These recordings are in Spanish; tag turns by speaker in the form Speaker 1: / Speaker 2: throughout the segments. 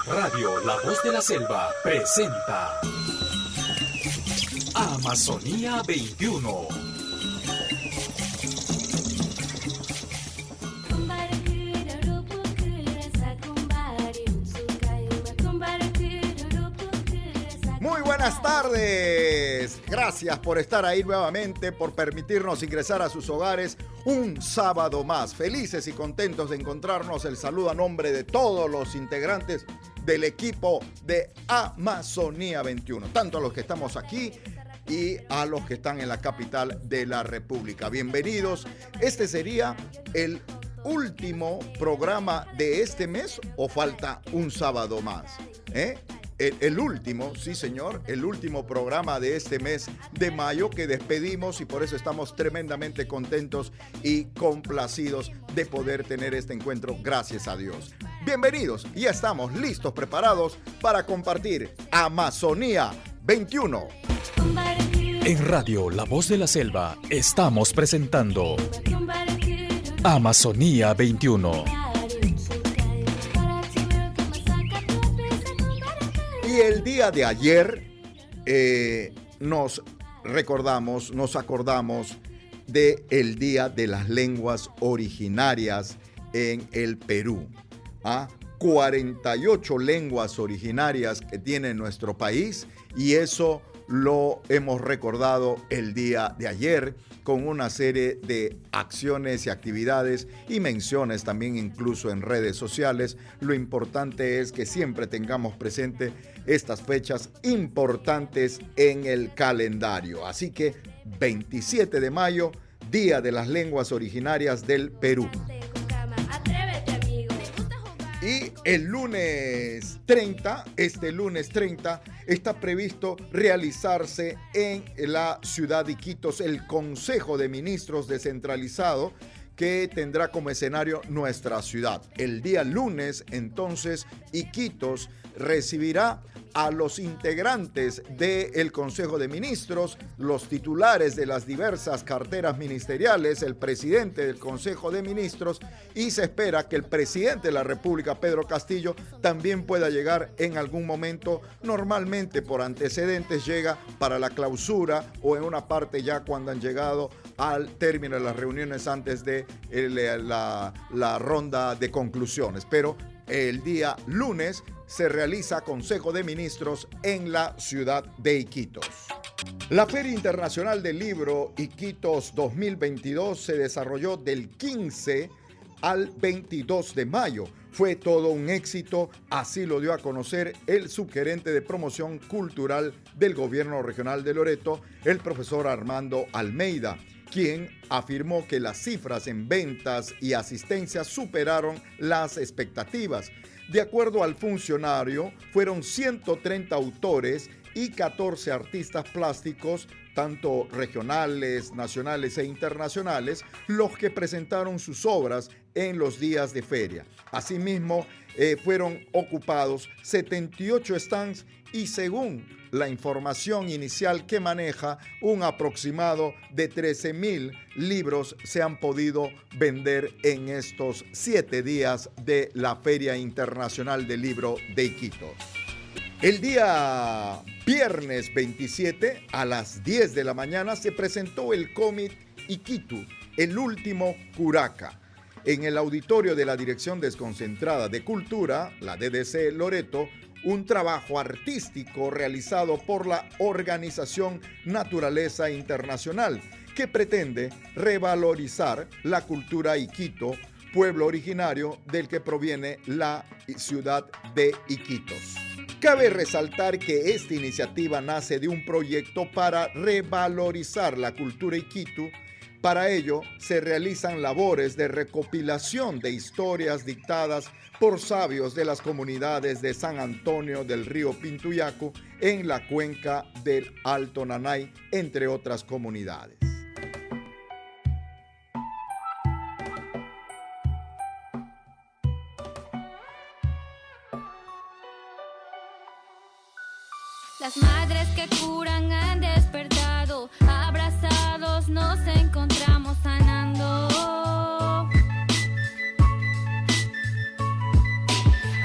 Speaker 1: Radio La Voz de la Selva presenta Amazonía 21.
Speaker 2: Muy buenas tardes. Gracias por estar ahí nuevamente, por permitirnos ingresar a sus hogares un sábado más. Felices y contentos de encontrarnos. El saludo a nombre de todos los integrantes del equipo de Amazonía 21, tanto a los que estamos aquí y a los que están en la capital de la República. Bienvenidos. Este sería el último programa de este mes, ¿o falta un sábado más? El último, sí señor, el último programa de este mes de mayo que despedimos, y por eso estamos tremendamente contentos y complacidos de poder tener este encuentro, gracias a Dios. Bienvenidos, ya estamos listos, preparados para compartir Amazonía 21.
Speaker 1: En Radio La Voz de la Selva estamos presentando Amazonía 21.
Speaker 2: Y el día de ayer nos acordamos del Día de las Lenguas Originarias en el Perú. 48 lenguas originarias que tiene nuestro país, y eso lo hemos recordado el día de ayer con una serie de acciones y actividades y menciones también incluso en redes sociales. Lo importante es que siempre tengamos presente estas fechas importantes en el calendario. Así que 27 de mayo, Día de las Lenguas Originarias del Perú. Y el lunes 30, está previsto realizarse en la ciudad de Iquitos el Consejo de Ministros descentralizado, que tendrá como escenario nuestra ciudad. El día lunes, entonces, Iquitos recibirá a los integrantes del Consejo de Ministros, los titulares de las diversas carteras ministeriales, el presidente del Consejo de Ministros, y se espera que el presidente de la República, Pedro Castillo, también pueda llegar en algún momento. Normalmente por antecedentes llega para la clausura o en una parte ya cuando han llegado al término de las reuniones antes de la ronda de conclusiones. Pero el día lunes se realiza Consejo de Ministros en la ciudad de Iquitos. La Feria Internacional del Libro Iquitos 2022 se desarrolló del 15 al 22 de mayo. Fue todo un éxito, así lo dio a conocer el subgerente de promoción cultural del gobierno regional de Loreto, el profesor Armando Almeida, quien afirmó que las cifras en ventas y asistencia superaron las expectativas. De acuerdo al funcionario, fueron 130 autores y 14 artistas plásticos, tanto regionales, nacionales e internacionales, los que presentaron sus obras en los días de feria. Asimismo, fueron ocupados 78 stands y, según la información inicial que maneja, un aproximado de 13,000 libros se han podido vender en estos 7 días de la Feria Internacional del Libro de Iquitos. El día viernes 27 a las 10 de la mañana se presentó el cómic Iquitu, el último curaca, en el auditorio de la Dirección Desconcentrada de Cultura, la DDC Loreto, un trabajo artístico realizado por la organización Naturaleza Internacional, que pretende revalorizar la cultura Iquito, pueblo originario del que proviene la ciudad de Iquitos. Cabe resaltar que esta iniciativa nace de un proyecto para revalorizar la cultura Iquitu. Para ello, se realizan labores de recopilación de historias dictadas por sabios de las comunidades de San Antonio del Río Pintuyacu en la cuenca del Alto Nanay, entre otras comunidades.
Speaker 3: Las madres que curan han despertado, abrazados nos encontramos sanando.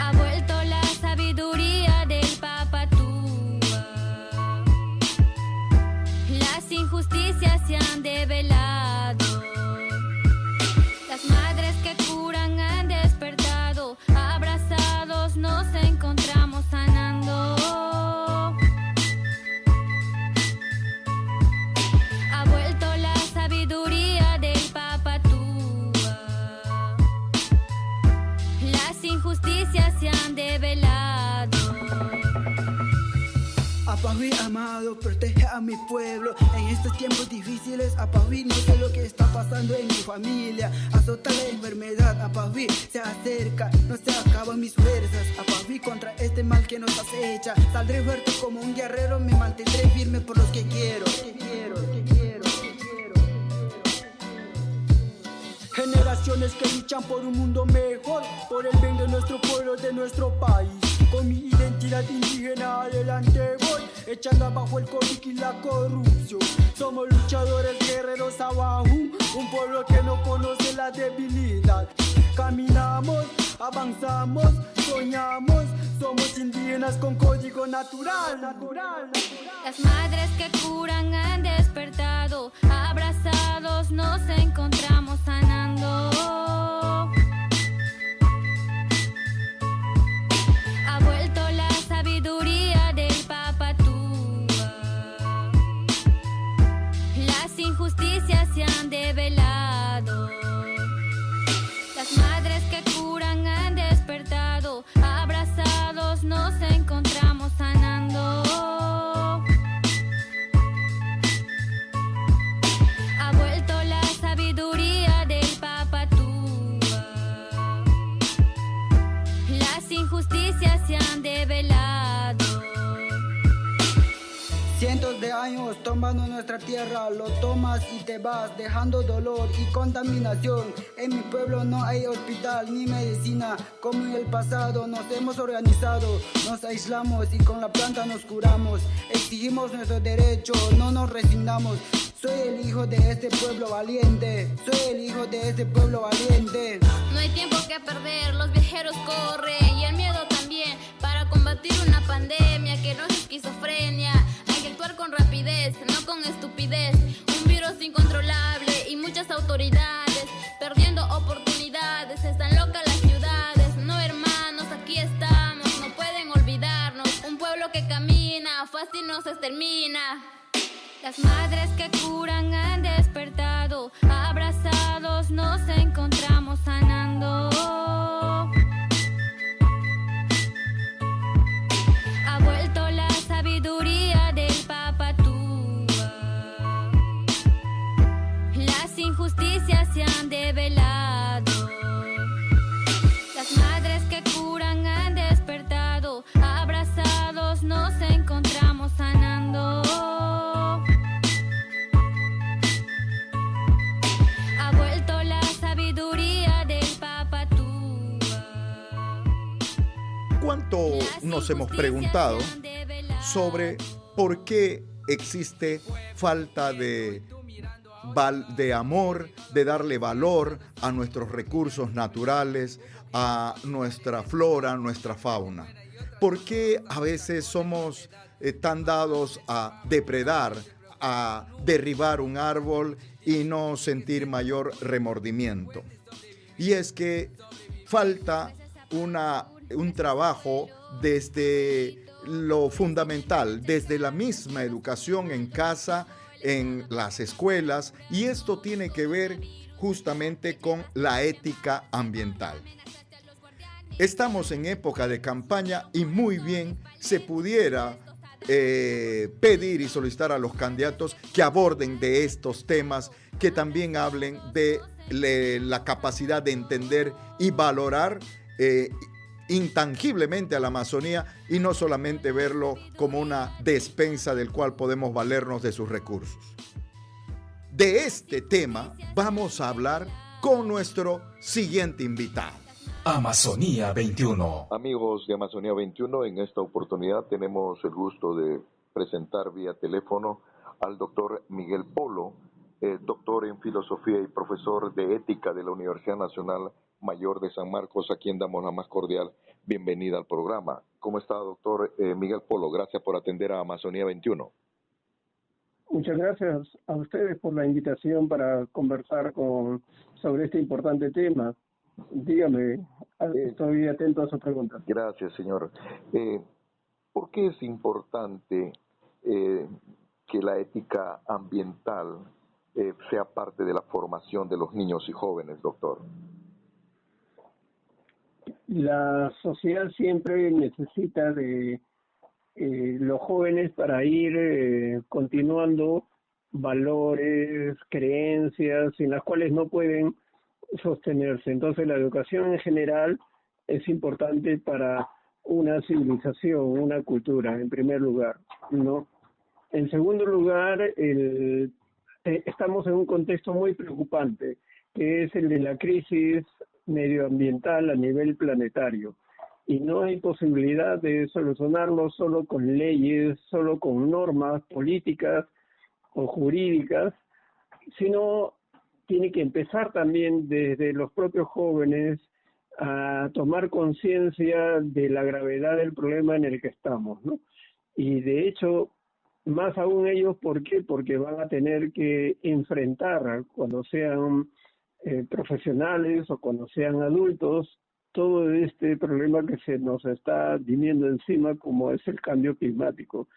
Speaker 3: Ha vuelto la sabiduría
Speaker 4: Apaví amado, protege a mi pueblo en estos tiempos difíciles. Apaví, no sé lo que está pasando en mi familia. Azota la enfermedad, Apaví se acerca, no se acaban mis fuerzas. Apaví contra este mal que nos acecha. Saldré fuerte como un guerrero, me mantendré firme por los que quiero. Generaciones que luchan por un mundo mejor, por el bien de nuestro pueblo, de nuestro país. Con mi identidad indígena adelante voy, echando abajo el COVID y la corrupción. Somos luchadores, guerreros abajo, un pueblo que no conoce la debilidad. Caminamos, avanzamos, soñamos, somos indígenas con código natural.
Speaker 3: Las madres que curan han despertado, abrazados nos encontramos sanando. Ha vuelto la sabiduría del Papatúa. Las injusticias se han develado. Las madres que curan han despertado, abrazados nos encontramos sanando. Ha vuelto la sabiduría del Papatúa. Las injusticias se han develado.
Speaker 4: Cientos de años tomando nuestra tierra, lo tomas y te vas, dejando dolor y contaminación. En mi pueblo no hay hospital ni medicina, como en el pasado nos hemos organizado. Nos aislamos y con la planta nos curamos. Exigimos nuestros derechos, no nos resignamos. Soy el hijo de este pueblo valiente, soy el hijo de este pueblo valiente.
Speaker 3: No hay tiempo que perder, los viajeros corren y el miedo también para combatir una pandemia que no es esquizofrenia. Hay que actuar con rapidez, no con estupidez. Un virus incontrolable y muchas autoridades perdiendo oportunidades. Están locas las ciudades, no hermanos, aquí estamos, no pueden olvidarnos. Un pueblo que camina, fácil no se extermina. Las madres que curan han despertado, abrazados nos encontramos sanando. Ha vuelto la sabiduría del Papatúa. Las injusticias se han develado. Las madres que curan han despertado, abrazados nos encontramos sanando. Ha vuelto la sabiduría del Papatúa.
Speaker 2: ¿Cuánto nos hemos preguntado sobre por qué existe falta de amor, de darle valor a nuestros recursos naturales, a nuestra flora, a nuestra fauna? ¿Por qué a veces somos tan dados a depredar, a derribar un árbol y no sentir mayor remordimiento? Y es que falta un trabajo desde lo fundamental, desde la misma educación en casa, en las escuelas, y esto tiene que ver justamente con la ética ambiental. Estamos en época de campaña y muy bien se pudiera pedir y solicitar a los candidatos que aborden de estos temas, que también hablen de la capacidad de entender y valorar intangiblemente a la Amazonía y no solamente verlo como una despensa del cual podemos valernos de sus recursos. De este tema vamos a hablar con nuestro siguiente invitado.
Speaker 1: Amazonía 21.
Speaker 5: Amigos de Amazonía 21, en esta oportunidad tenemos el gusto de presentar vía teléfono al doctor Miguel Polo, doctor en filosofía y profesor de ética de la Universidad Nacional Mayor de San Marcos, a quien damos la más cordial bienvenida al programa. ¿Cómo está, doctor Miguel Polo? Gracias por atender a Amazonía 21.
Speaker 6: Muchas gracias a ustedes por la invitación para conversar sobre este importante tema. Dígame, estoy atento a sus preguntas.
Speaker 5: Gracias, señor. ¿Por qué es importante que la ética ambiental sea parte de la formación de los niños y jóvenes, doctor?
Speaker 6: La sociedad siempre necesita de los jóvenes para ir continuando valores, creencias en las cuales no pueden sostenerse. Entonces la educación en general es importante para una civilización, una cultura, en primer lugar, ¿no? En segundo lugar, estamos en un contexto muy preocupante, que es el de la crisis medioambiental a nivel planetario. Y no hay posibilidad de solucionarlo solo con leyes, solo con normas políticas o jurídicas, sino tiene que empezar también desde los propios jóvenes a tomar conciencia de la gravedad del problema en el que estamos, ¿no? Y de hecho, más aún ellos, ¿por qué? Porque van a tener que enfrentar, cuando sean profesionales o cuando sean adultos, todo este problema que se nos está viniendo encima, como es el cambio climático.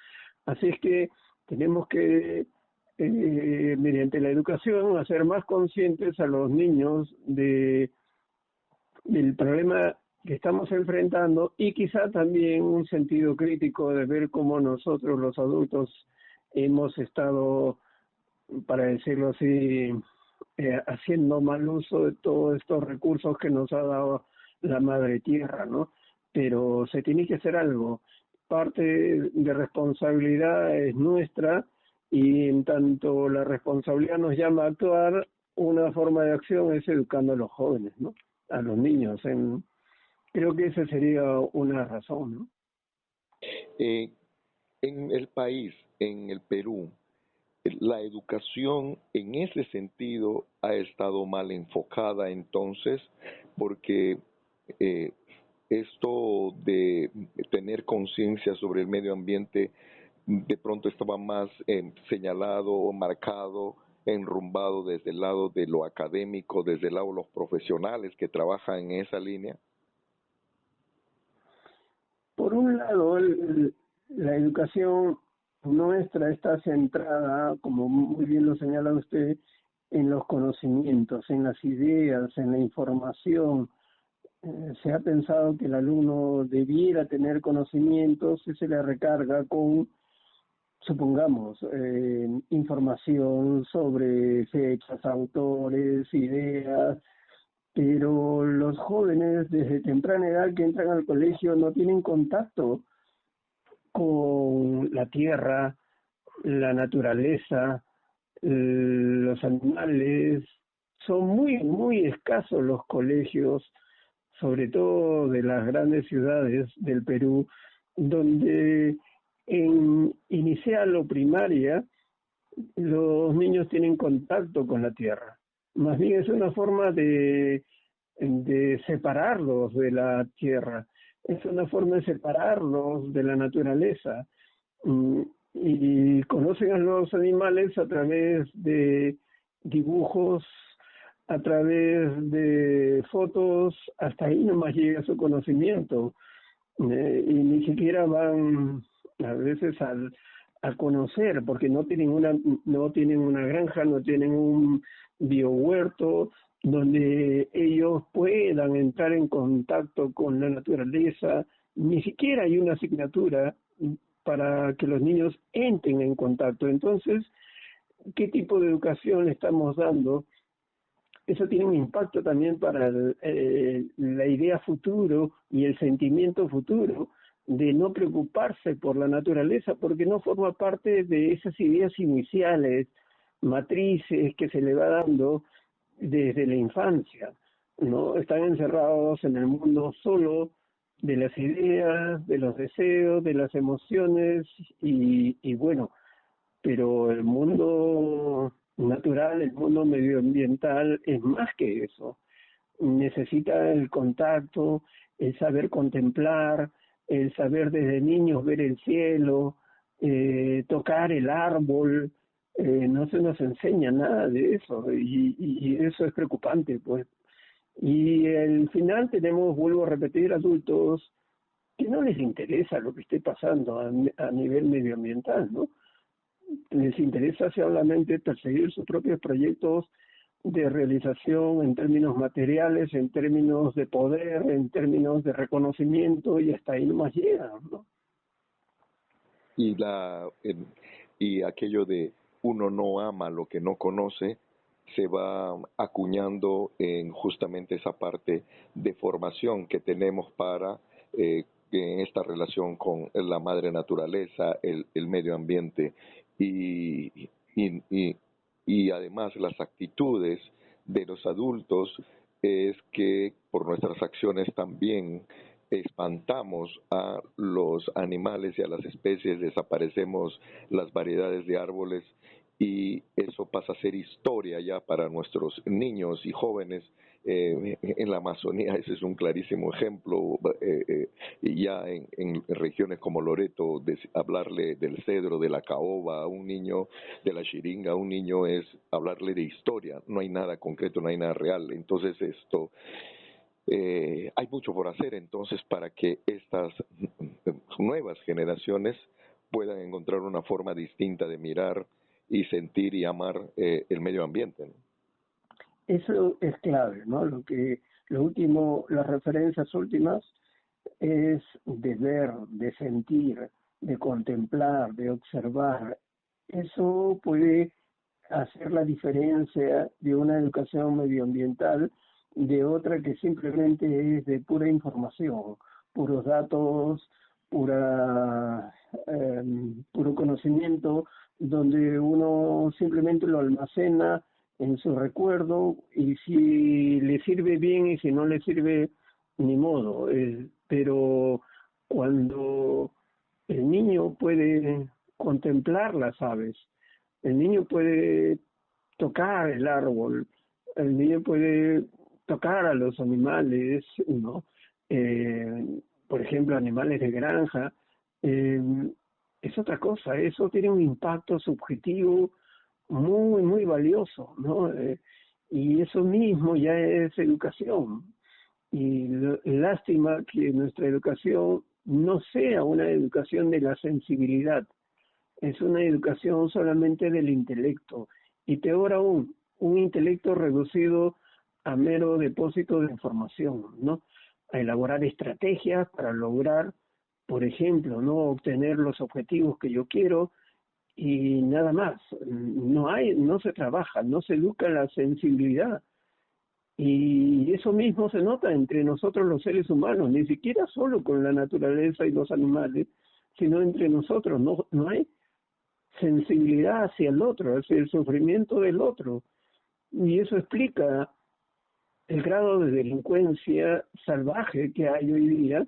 Speaker 6: Así es que tenemos que, mediante la educación, hacer más conscientes a los niños del problema que estamos enfrentando, y quizá también un sentido crítico de ver cómo nosotros los adultos hemos estado, para decirlo así, haciendo mal uso de todos estos recursos que nos ha dado la madre tierra, ¿no? Pero se tiene que hacer algo. Parte de responsabilidad es nuestra, y en tanto la responsabilidad nos llama a actuar, una forma de acción es educando a los jóvenes, ¿no? A los niños. Creo que esa sería una razón, ¿no?
Speaker 5: En el país, en el Perú, la educación en ese sentido ha estado mal enfocada entonces, porque esto de tener conciencia sobre el medio ambiente de pronto estaba más señalado o marcado, enrumbado desde el lado de lo académico, desde el lado de los profesionales que trabajan en esa línea.
Speaker 6: Por un lado, la educación nuestra está centrada, como muy bien lo señala usted, en los conocimientos, en las ideas, en la información. Se ha pensado que el alumno debiera tener conocimientos y se le recarga con, supongamos, información sobre fechas, autores, ideas, pero los jóvenes desde temprana edad que entran al colegio no tienen contacto con la tierra, la naturaleza, los animales. Son muy, muy escasos los colegios, sobre todo de las grandes ciudades del Perú, donde en inicial o primaria los niños tienen contacto con la tierra. Más bien es una forma de separarlos de la tierra, es una forma de separarlos de la naturaleza, y conocen a los animales a través de dibujos, a través de fotos. Hasta ahí nomás llega su conocimiento, y ni siquiera van a veces a conocer, porque no tienen una granja, no tienen un biohuerto donde ellos puedan entrar en contacto con la naturaleza. Ni siquiera hay una asignatura para que los niños entren en contacto. Entonces, ¿qué tipo de educación le estamos dando? Eso tiene un impacto también para la idea futuro y el sentimiento futuro de no preocuparse por la naturaleza, porque no forma parte de esas ideas iniciales, matrices que se le va dando desde la infancia, ¿no? Están encerrados en el mundo solo de las ideas, de los deseos, de las emociones, y bueno, pero el mundo natural, el mundo medioambiental es más que eso. Necesita el contacto, el saber contemplar, el saber desde niños ver el cielo, tocar el árbol. No se nos enseña nada de eso, y eso es preocupante, pues. Y al final tenemos, vuelvo a repetir, adultos que no les interesa lo que esté pasando a nivel medioambiental, ¿no? Les interesa solamente perseguir sus propios proyectos de realización en términos materiales, en términos de poder, en términos de reconocimiento, y hasta ahí nomás llegan, ¿no?
Speaker 5: y y aquello de uno no ama lo que no conoce se va acuñando en justamente esa parte de formación que tenemos para en esta relación con la madre naturaleza, el medio ambiente y, y, y, y además las actitudes de los adultos es que por nuestras acciones también espantamos a los animales y a las especies, desaparecemos las variedades de árboles y eso pasa a ser historia ya para nuestros niños y jóvenes. En la Amazonía ese es un clarísimo ejemplo, y ya en regiones como Loreto, hablarle del cedro, de la caoba a un niño, de la xiringa a un niño es hablarle de historia, no hay nada concreto, no hay nada real. Entonces hay mucho por hacer entonces para que estas nuevas generaciones puedan encontrar una forma distinta de mirar y sentir y amar el medio ambiente, ¿no?
Speaker 6: Eso es clave, ¿no? Lo último, las referencias últimas es de ver, de sentir, de contemplar, de observar. Eso puede hacer la diferencia de una educación medioambiental de otra que simplemente es de pura información, puros datos, puro conocimiento, donde uno simplemente lo almacena en su recuerdo y si le sirve bien y si no le sirve, ni modo. Pero cuando el niño puede contemplar las aves, el niño puede tocar el árbol, el niño puede tocar a los animales, ¿no? Por ejemplo, animales de granja, eh, es otra cosa, eso tiene un impacto subjetivo muy, muy valioso, ¿no? Y eso mismo ya es educación. Y lástima que nuestra educación no sea una educación de la sensibilidad, es una educación solamente del intelecto. Y peor aún, un intelecto reducido a mero depósito de información, ¿no? A elaborar estrategias para lograr, por ejemplo, no obtener los objetivos que yo quiero y nada más. No se trabaja, no se educa la sensibilidad. Y eso mismo se nota entre nosotros los seres humanos, ni siquiera solo con la naturaleza y los animales, sino entre nosotros. No hay sensibilidad hacia el otro, hacia el sufrimiento del otro. Y eso explica el grado de delincuencia salvaje que hay hoy día,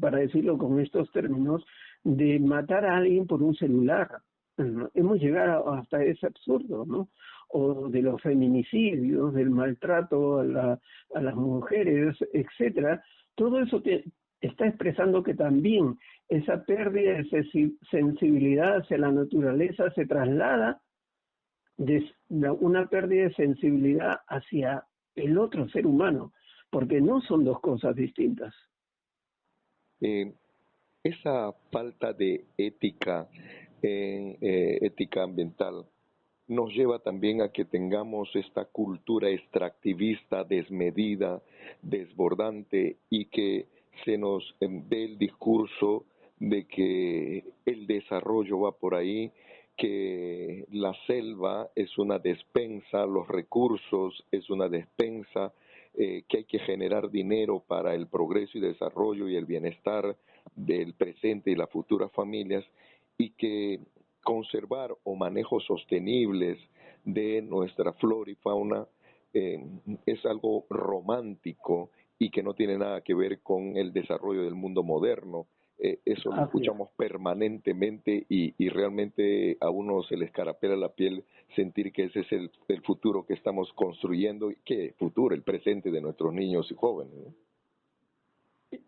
Speaker 6: para decirlo con estos términos, de matar a alguien por un celular. Hemos llegado hasta ese absurdo, ¿no? O de los feminicidios, del maltrato a las mujeres, etcétera. Todo eso está expresando que también esa pérdida de sensibilidad hacia la naturaleza se traslada de una pérdida de sensibilidad hacia el otro ser humano, porque no son dos cosas distintas.
Speaker 5: Esa falta de ética, ética ambiental, nos lleva también a que tengamos esta cultura extractivista, desmedida, desbordante, y que se nos dé el discurso de que el desarrollo va por ahí, que la selva es una despensa, los recursos es una despensa, que hay que generar dinero para el progreso y desarrollo y el bienestar del presente y las futuras familias, y que conservar o manejos sostenibles de nuestra flora y fauna es algo romántico y que no tiene nada que ver con el desarrollo del mundo moderno. Eso lo escuchamos permanentemente y realmente a uno se le escarapela la piel sentir que ese es el futuro que estamos construyendo. ¿Qué futuro? El presente de nuestros niños y jóvenes, ¿no?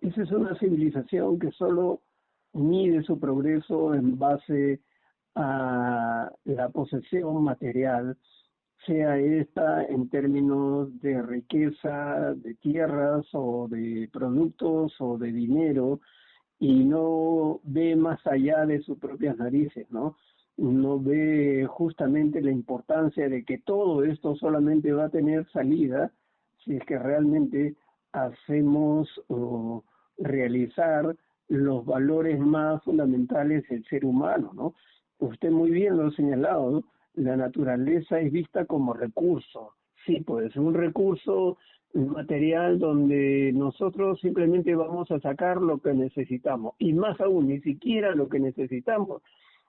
Speaker 6: Esa es una civilización que solo mide su progreso en base a la posesión material, sea esta en términos de riqueza, de tierras o de productos o de dinero, y no ve más allá de sus propias narices, ¿no? No ve justamente la importancia de que todo esto solamente va a tener salida si es que realmente hacemos realizar los valores más fundamentales del ser humano, ¿no? Usted muy bien lo ha señalado, ¿no? La naturaleza es vista como recurso. Sí, pues un recurso material donde nosotros simplemente vamos a sacar lo que necesitamos. Y más aún, ni siquiera lo que necesitamos,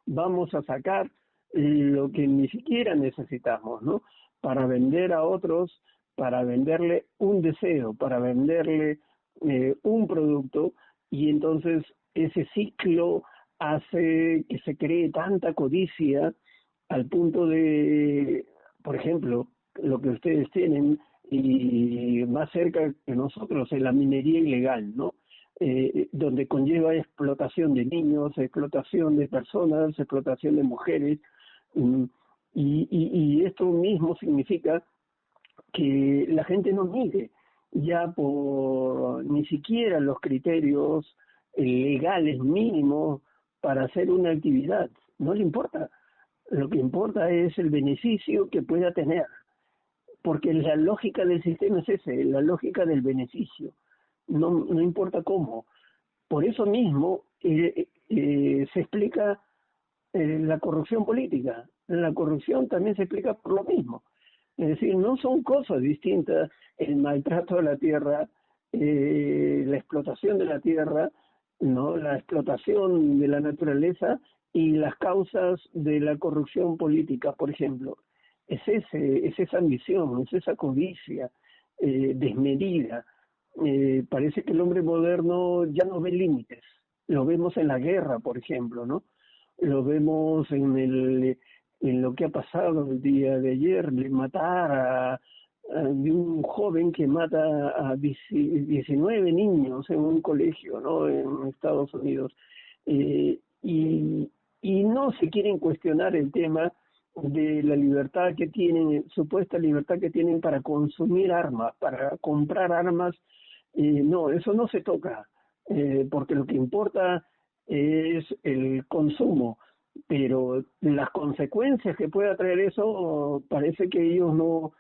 Speaker 6: vamos a sacar lo que ni siquiera necesitamos, ¿no? Para vender a otros, para venderle un deseo, para venderle un producto, y entonces ese ciclo hace que se cree tanta codicia al punto de, por ejemplo, lo que ustedes tienen y más cerca que nosotros es la minería ilegal, ¿no? Donde conlleva explotación de niños, explotación de personas, explotación de mujeres, y esto mismo significa que la gente no mide ya por ni siquiera los criterios legales mínimos para hacer una actividad, no le importa. Lo que importa es el beneficio que pueda tener, porque la lógica del sistema es ese, la lógica del beneficio, no importa cómo. Por eso mismo se explica la corrupción política. La corrupción también se explica por lo mismo. Es decir, no son cosas distintas el maltrato de la tierra, la explotación de la tierra, no, la explotación de la naturaleza y las causas de la corrupción política, por ejemplo. Es esa ambición, es esa codicia desmedida. Parece que el hombre moderno ya no ve límites. Lo vemos en la guerra, por ejemplo, ¿no? Lo vemos en lo que ha pasado el día de ayer, de matar de un joven que mata a 19 niños en un colegio, ¿no? En Estados Unidos. Y no se quieren cuestionar el tema de la libertad que tienen, supuesta libertad que tienen para consumir armas, para comprar armas. No, eso no se toca, porque lo que importa es el consumo, pero las consecuencias que pueda traer eso, parece que ellos no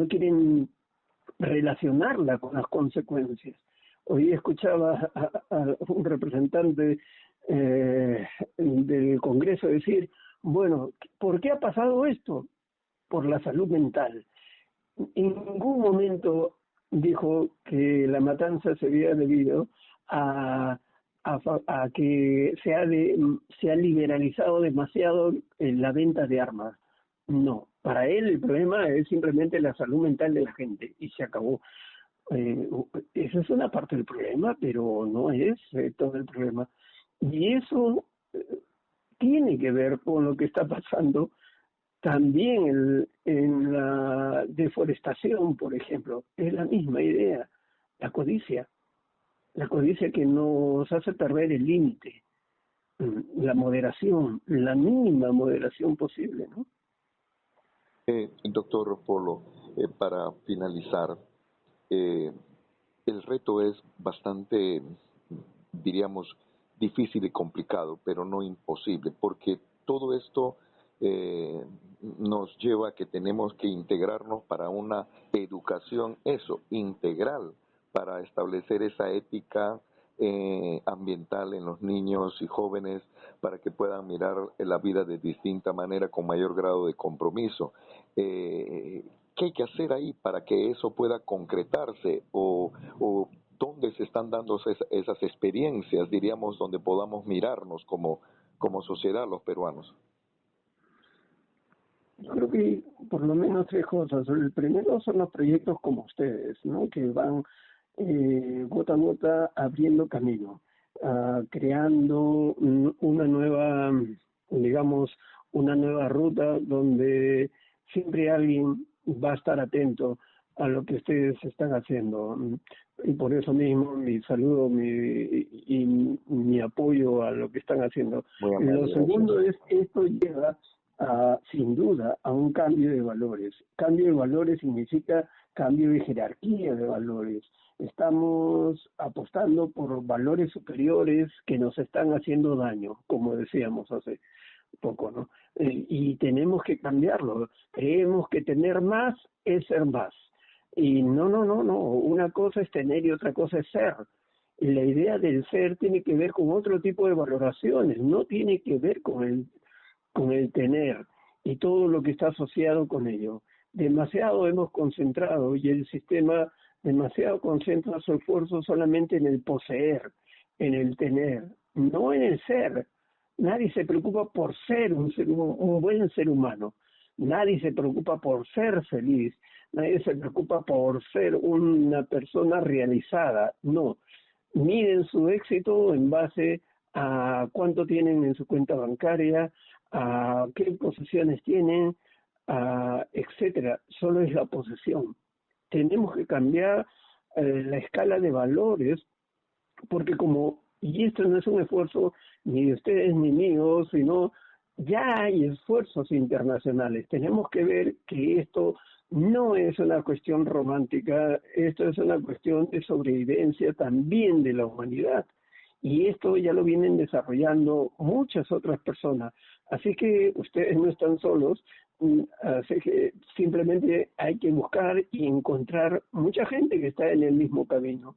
Speaker 6: quieren relacionarla con las consecuencias. Hoy escuchaba a un representante del Congreso decir, bueno, ¿por qué ha pasado esto? Por la salud mental. En ningún momento dijo que la matanza se había debido a que se ha liberalizado demasiado la venta de armas. No, para él el problema es simplemente la salud mental de la gente y se acabó. Esa es una parte del problema, pero no es todo el problema. Y eso tiene que ver con lo que está pasando también en la deforestación, por ejemplo. Es la misma idea, la codicia que nos hace perder el límite, la moderación, la mínima moderación posible, ¿no?
Speaker 5: Doctor Polo, para finalizar, el reto es bastante, diríamos, difícil y complicado, pero no imposible, porque todo esto nos lleva a que tenemos que integrarnos para una educación, integral, para establecer esa ética ambiental en los niños y jóvenes, para que puedan mirar la vida de distinta manera, con mayor grado de compromiso. ¿Qué hay que hacer ahí para que eso pueda concretarse? ¿O dónde se están dando esas experiencias, diríamos, donde podamos mirarnos como sociedad los peruanos?
Speaker 6: Yo creo que por lo menos tres cosas. El primero son los proyectos como ustedes, ¿no? Que van gota a gota abriendo camino, creando una nueva, digamos, una nueva ruta donde siempre alguien va a estar atento a lo que ustedes están haciendo. Y por eso mismo mi saludo y mi apoyo a lo que están haciendo. Lo segundo es que esto lleva sin duda a un cambio de valores. Cambio de valores significa cambio de jerarquía de valores. Estamos apostando por valores superiores que nos están haciendo daño, como decíamos hace poco, ¿no? Y tenemos que cambiarlo. Creemos que tener más es ser más. Y no. Una cosa es tener y otra cosa es ser. la idea del ser tiene que ver con otro tipo de valoraciones, no tiene que ver con el tener y todo lo que está asociado con ello. Demasiado hemos concentrado y el sistema demasiado concentra su esfuerzo solamente en el poseer, en el tener, no en el ser. Nadie se preocupa por ser un buen ser humano. Nadie se preocupa por ser feliz. Nadie se preocupa por ser una persona realizada. No. Miden su éxito en base a cuánto tienen en su cuenta bancaria, a qué posesiones tienen, etcétera. Solo es la posesión. Tenemos que cambiar la escala de valores, porque y esto no es un esfuerzo ni de ustedes ni mío, sino ya hay esfuerzos internacionales. Tenemos que ver que esto no es una cuestión romántica, esto es una cuestión de sobrevivencia también de la humanidad. Y esto ya lo vienen desarrollando muchas otras personas. Así que ustedes no están solos, así que simplemente hay que buscar y encontrar mucha gente que está en el mismo camino.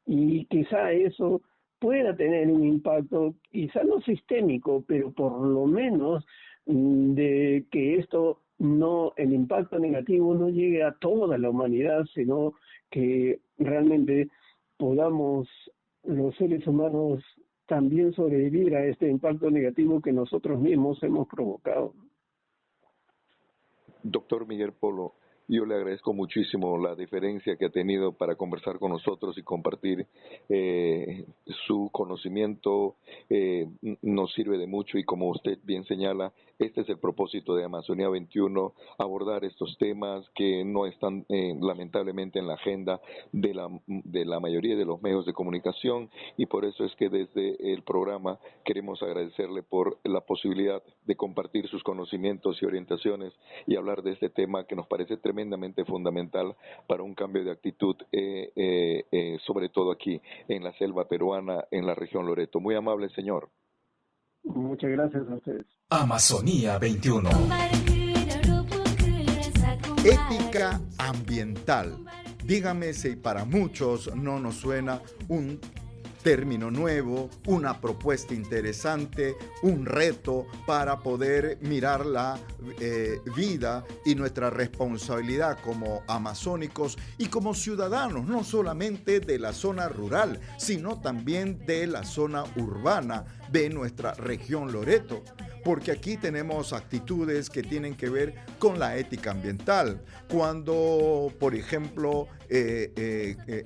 Speaker 6: Y quizá eso pueda tener un impacto, quizá no sistémico, pero por lo menos de que el impacto negativo no llegue a toda la humanidad, sino que realmente podamos los seres humanos también sobrevivir a este impacto negativo que nosotros mismos hemos provocado.
Speaker 5: Doctor Miguel Polo, yo le agradezco muchísimo la deferencia que ha tenido para conversar con nosotros y compartir su conocimiento. Nos sirve de mucho y como usted bien señala, este es el propósito de Amazonía 21, abordar estos temas que no están lamentablemente en la agenda de la mayoría de los medios de comunicación, y por eso es que desde el programa queremos agradecerle por la posibilidad de compartir sus conocimientos y orientaciones y hablar de este tema que nos parece tremendamente fundamental para un cambio de actitud, sobre todo aquí en la selva peruana, en la región Loreto. Muy amable, señor.
Speaker 6: Muchas gracias a ustedes.
Speaker 1: Amazonía 21.
Speaker 2: Ética ambiental. Dígame si para muchos no nos suena un término nuevo, una propuesta interesante, un reto para poder mirar la vida y nuestra responsabilidad como amazónicos y como ciudadanos, no solamente de la zona rural, sino también de la zona urbana de nuestra región Loreto. Porque aquí tenemos actitudes que tienen que ver con la ética ambiental. Cuando, por ejemplo,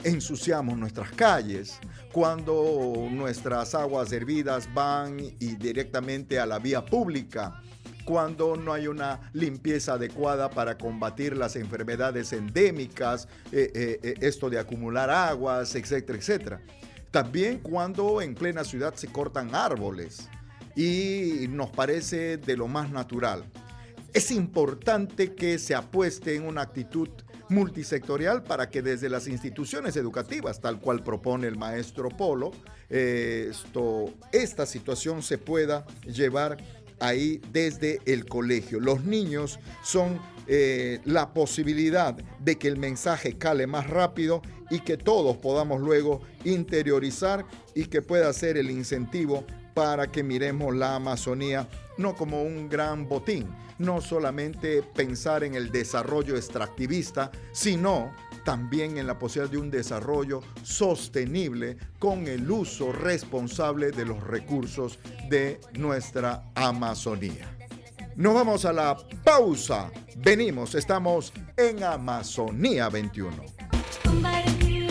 Speaker 2: ensuciamos nuestras calles, cuando nuestras aguas hervidas van y directamente a la vía pública, cuando no hay una limpieza adecuada para combatir las enfermedades endémicas, esto de acumular aguas, etcétera, etcétera. También cuando en plena ciudad se cortan árboles. Y nos parece de lo más natural. Es importante que se apueste en una actitud multisectorial para que desde las instituciones educativas, tal cual propone el maestro Polo, esta situación se pueda llevar ahí desde el colegio. Los niños son la posibilidad de que el mensaje cale más rápido y que todos podamos luego interiorizar y que pueda ser el incentivo para que miremos la Amazonía no como un gran botín, no solamente pensar en el desarrollo extractivista, sino también en la posibilidad de un desarrollo sostenible con el uso responsable de los recursos de nuestra Amazonía. Nos vamos a la pausa. Venimos, estamos en Amazonía 21.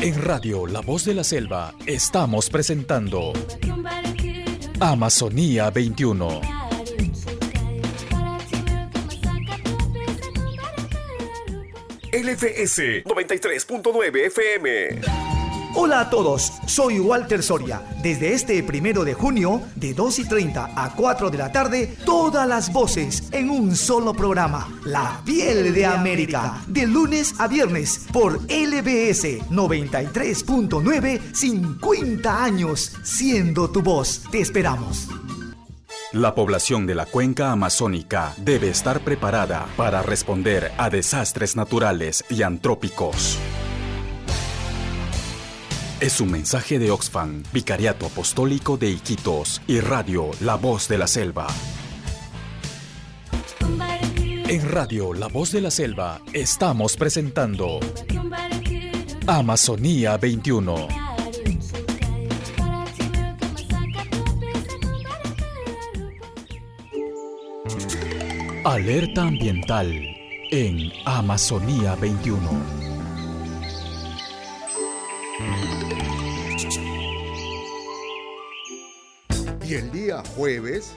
Speaker 1: En Radio La Voz de la Selva estamos presentando Amazonía 21.
Speaker 7: LFS 93.9 FM.
Speaker 8: Hola a todos, soy Walter Soria. Desde este 1 de junio, de 2:30 a 4 de la tarde, todas las voces en un solo programa. La Piel de América, de lunes a viernes, por LBS 93.9, 50 años siendo tu voz. Te esperamos.
Speaker 1: La población de la cuenca amazónica debe estar preparada para responder a desastres naturales y antrópicos. Es un mensaje de Oxfam, Vicariato Apostólico de Iquitos y Radio La Voz de la Selva. En Radio La Voz de la Selva estamos presentando Amazonía 21. Alerta ambiental en Amazonía 21.
Speaker 2: Y el día jueves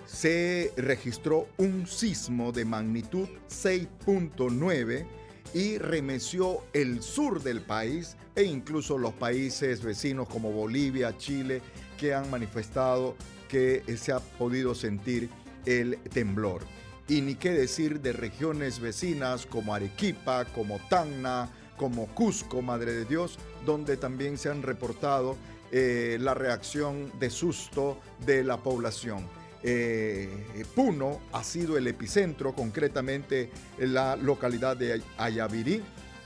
Speaker 2: se registró un sismo de magnitud 6.9 y remeció el sur del país e incluso los países vecinos como Bolivia, Chile, que han manifestado que se ha podido sentir el temblor. Y ni qué decir de regiones vecinas como Arequipa, como Tacna, como Cusco, Madre de Dios, donde también se han reportado la reacción de susto de la población. Puno ha sido el epicentro, concretamente en la localidad de Ayavirí,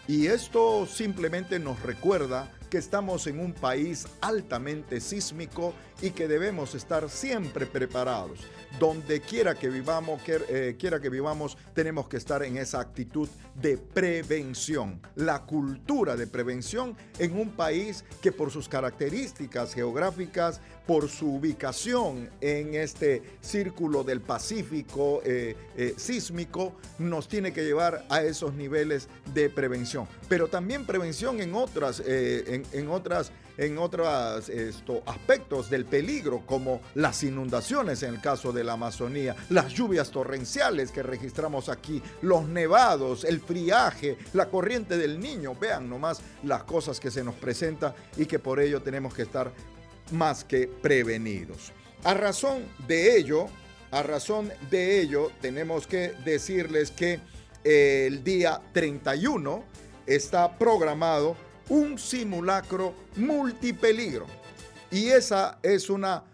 Speaker 2: y esto simplemente nos recuerda que estamos en un país altamente sísmico y que debemos estar siempre preparados. Donde quiera que vivamos, tenemos que estar en esa actitud de prevención. La cultura de prevención en un país que por sus características geográficas, por su ubicación en este círculo del Pacífico sísmico, nos tiene que llevar a esos niveles de prevención. Pero también prevención en otros aspectos del peligro, como las inundaciones en el caso de la Amazonía, las lluvias torrenciales que registramos aquí, los nevados, el friaje, la corriente del Niño. Vean nomás las cosas que se nos presentan y que por ello tenemos que estar más que prevenidos. A razón de ello, tenemos que decirles que el día 31 está programado un simulacro multipeligro. Y esa es una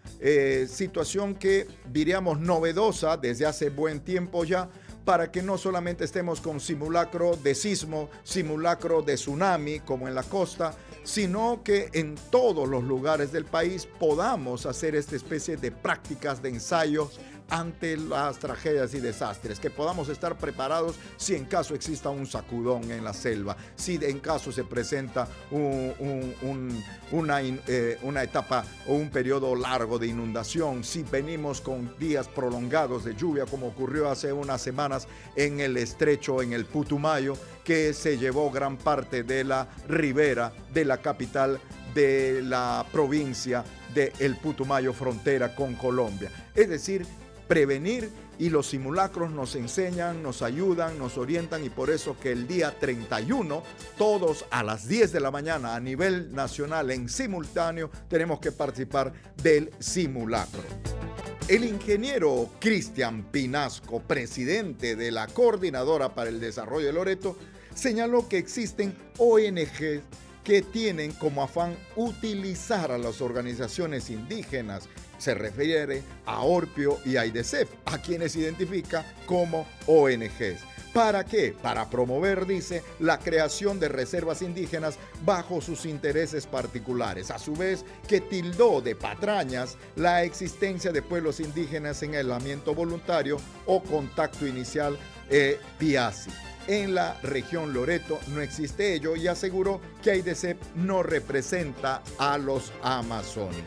Speaker 2: situación que diríamos novedosa desde hace buen tiempo ya, para que no solamente estemos con simulacro de sismo, simulacro de tsunami como en la costa, sino que en todos los lugares del país podamos hacer esta especie de prácticas de ensayos ante las tragedias y desastres, que podamos estar preparados si en caso exista un sacudón en la selva, si en caso se presenta una etapa o un periodo largo de inundación, si venimos con días prolongados de lluvia, como ocurrió hace unas semanas en el estrecho, en el Putumayo, que se llevó gran parte de la ribera de la capital de la provincia de El Putumayo, frontera con Colombia. Es decir, prevenir, y los simulacros nos enseñan, nos ayudan, nos orientan, y por eso que el día 31, todos a las 10 de la mañana a nivel nacional en simultáneo, tenemos que participar del simulacro. El ingeniero Cristian Pinasco, presidente de la Coordinadora para el Desarrollo de Loreto, señaló que existen ONGs que tienen como afán utilizar a las organizaciones indígenas. Se refiere a Orpio y a IDESEF, a quienes identifica como ONGs. ¿Para qué? Para promover, dice, la creación de reservas indígenas bajo sus intereses particulares. A su vez, que tildó de patrañas la existencia de pueblos indígenas en aislamiento voluntario o contacto inicial PIASI. En la región Loreto no existe ello, y aseguró que AIDESEP no representa a los amazónicos.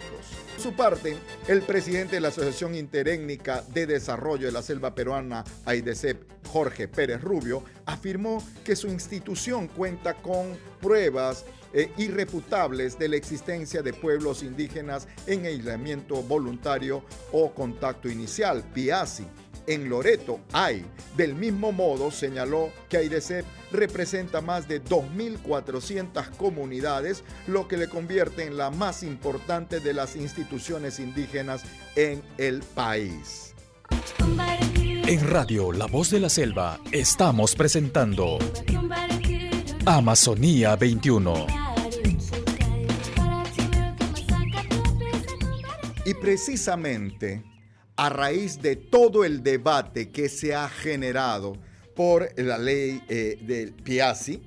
Speaker 2: Por su parte, el presidente de la Asociación Interétnica de Desarrollo de la Selva Peruana, AIDESEP, Jorge Pérez Rubio, afirmó que su institución cuenta con pruebas irrefutables de la existencia de pueblos indígenas en aislamiento voluntario o contacto inicial, PIASI. En Loreto hay. Del mismo modo, señaló que AIDESEP representa más de 2.400 comunidades, lo que le convierte en la más importante de las instituciones indígenas en el país.
Speaker 1: En Radio La Voz de la Selva estamos presentando Amazonía 21.
Speaker 2: Y precisamente a raíz de todo el debate que se ha generado por la ley del PIASI,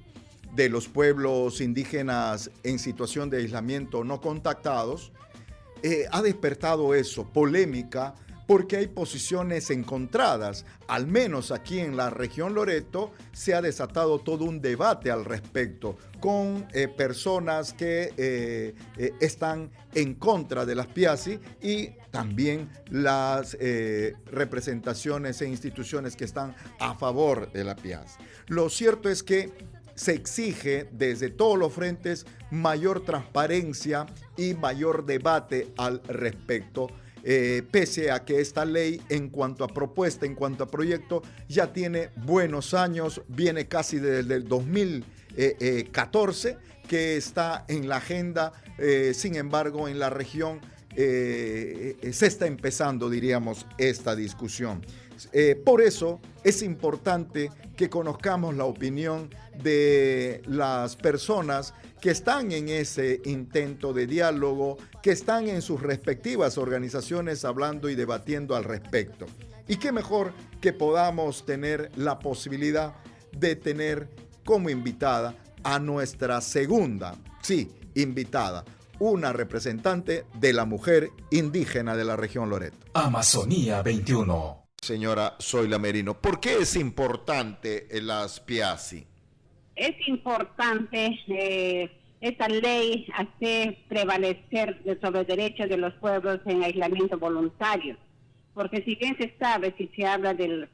Speaker 2: de los pueblos indígenas en situación de aislamiento no contactados, ha despertado eso, polémica, porque hay posiciones encontradas. Al menos aquí en la región Loreto se ha desatado todo un debate al respecto, con personas que están en contra de las PIACI y también las representaciones e instituciones que están a favor de la PIACI. Lo cierto es que se exige desde todos los frentes mayor transparencia y mayor debate al respecto, pese a que esta ley, en cuanto a propuesta, en cuanto a proyecto, ya tiene buenos años, viene casi desde el 2014 que está en la agenda. Sin embargo, en la región se está empezando, diríamos, esta discusión. Por eso es importante que conozcamos la opinión de las personas que están en ese intento de diálogo, que están en sus respectivas organizaciones hablando y debatiendo al respecto. Y qué mejor que podamos tener la posibilidad de tener como invitada a nuestra segunda, invitada, una representante de la mujer indígena de la región Loreto.
Speaker 1: Amazonía 21.
Speaker 2: Señora Zoila Merino, ¿por qué es importante las PIACI?
Speaker 9: Es importante esta ley hacer prevalecer sobre los derechos de los pueblos en aislamiento voluntario, porque si bien se sabe, si se habla del